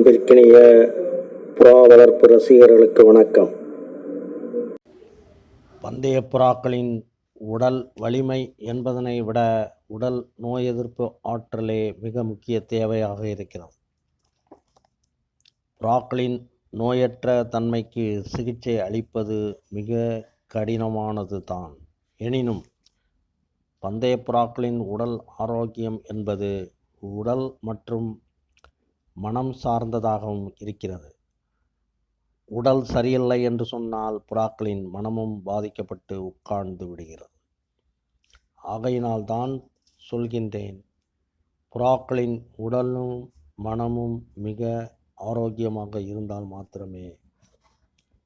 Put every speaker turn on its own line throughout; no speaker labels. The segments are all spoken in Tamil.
அன்பிற்கினிய புறா வளர்ப்பு ரசிகர்களுக்கு வணக்கம்.
பந்தய புறாக்களின் உடல் வலிமை என்பதனை விட உடல் நோய் எதிர்ப்பு ஆற்றலே மிக முக்கிய தேவையாக இருக்கிறது. புறாக்களின் நோயற்ற தன்மைக்கு சிகிச்சை அளிப்பது மிக கடினமானது தான். எனினும் பந்தய புறாக்களின் உடல் ஆரோக்கியம் என்பது உடல் மற்றும் மனம் சார்ந்ததாகவும் இருக்கிறது. உடல் சரியில்லை என்று சொன்னால் புறாக்களின் மனமும் பாதிக்கப்பட்டு உட்கார்ந்து விடுகிறது. ஆகையினால்தான் சொல்கின்றேன், புறாக்களின் உடலும் மனமும் மிக ஆரோக்கியமாக இருந்தால் மாத்திரமே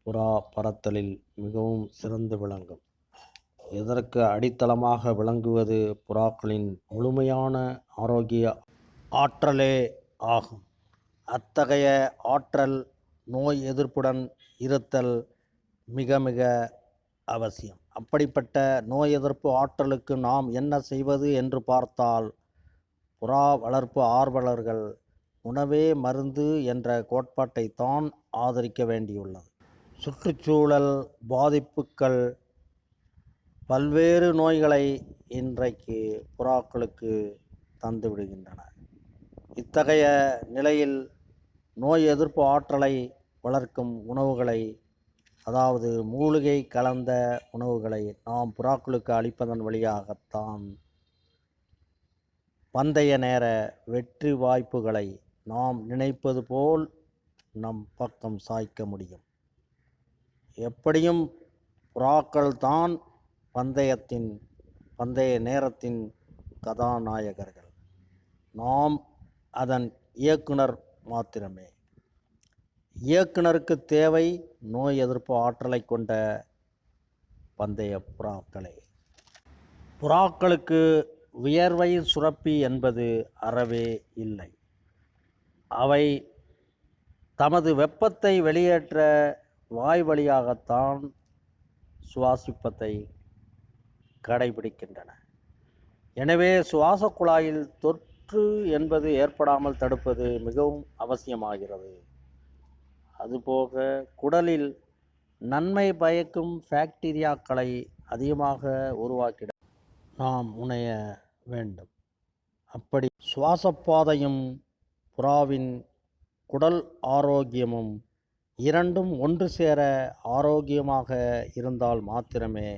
புறா பறத்தலில் மிகவும் சிறந்து விளங்கும். இதற்கு அடித்தளமாக விளங்குவது புறாக்களின் முழுமையான ஆரோக்கிய ஆற்றலே ஆகும். அத்தகைய ஆற்றல் நோய் எதிர்ப்புடன் இருத்தல் மிக மிக அவசியம். அப்படிப்பட்ட நோய் எதிர்ப்பு ஆற்றலுக்கு நாம் என்ன செய்வது என்று பார்த்தால், புறா வளர்ப்பு ஆர்வலர்கள் உணவே மருந்து என்ற கோட்பாட்டை தான் ஆதரிக்க வேண்டியுள்ளது. சுற்றுச்சூழல் பாதிப்புகள் பல்வேறு நோய்களை இன்றைக்கு புறாக்களுக்கு தந்துவிடுகின்றன. இத்தகைய நிலையில் நோய் எதிர்ப்பு ஆற்றலை வளர்க்கும் உணவுகளை, அதாவது மூலிகை கலந்த உணவுகளை நாம் புறாக்களுக்கு அளிப்பதன் வழியாகத்தான் பந்தய நேர வெற்றி வாய்ப்புகளை நாம் நினைப்பது போல் நம் பக்கம் சாய்க்க முடியும். எப்படியும் புறாக்கள் தான் பந்தய நேரத்தின் கதாநாயகர்கள். நாம் அதன் இயக்குனர் மாத்திரமே. இயக்குனருக்கு தேவை நோய் எதிர்ப்பு ஆற்றலை கொண்ட பந்தய புறாக்களே. புறாக்களுக்கு வியர்வை சுரப்பி என்பது அறவே இல்லை. அவை தமது வெப்பத்தை வெளியேற்ற வாய் வழியாகத்தான் சுவாசிப்பதை கடைபிடிக்கின்றன. எனவே சுவாச குழாயில் தொற்று என்பது ஏற்படாமல் தடுப்பது மிகவும் அவசியமாகிறது. அதுபோக குடலில் நன்மை பயக்கும் பாக்டீரியாக்களை அதிகமாக உருவாக்கிட நாம் முனைய வேண்டும். அப்படி சுவாசப்பாதையும் புறாவின் குடல் ஆரோக்கியமும் இரண்டும் ஒன்று சேர ஆரோக்கியமாக இருந்தால் மாத்திரமே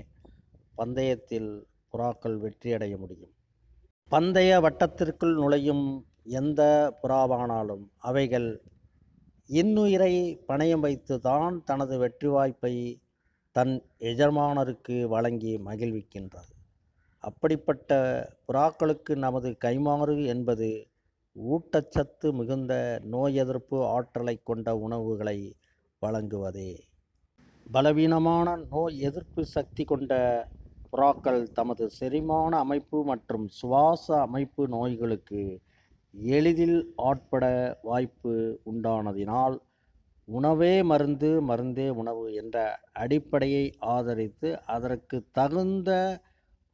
பந்தயத்தில் புறாக்கள் வெற்றியடைய முடியும். பந்தய வட்டத்திற்குள் நுழையும் எந்த புறாவானாலும் அவைகள் இன்னுயிரை பணயம் வைத்து தான் தனது வெற்றி வாய்ப்பை தன் எஜமானருக்கு வழங்கி மகிழ்விக்கின்றது. அப்படிப்பட்ட புறாக்களுக்கு நமது கைமாறு என்பது ஊட்டச்சத்து மிகுந்த நோய் எதிர்ப்பு ஆற்றலை கொண்ட உணவுகளை வழங்குவதே. பலவீனமான நோய் எதிர்ப்பு சக்தி கொண்ட புறாக்கள் தமது செரிமான அமைப்பு மற்றும் சுவாச அமைப்பு நோய்களுக்கு எளிதில் ஆட்பட வாய்ப்பு உண்டானதினால் உணவே மருந்து, மருந்தே உணவு என்ற அடிப்படையை ஆதரித்து அதற்கு தகுந்த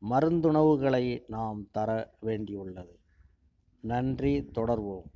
மருந்துணவுகளை நாம் தர வேண்டியுள்ளது. நன்றி. தொடர்வோம்.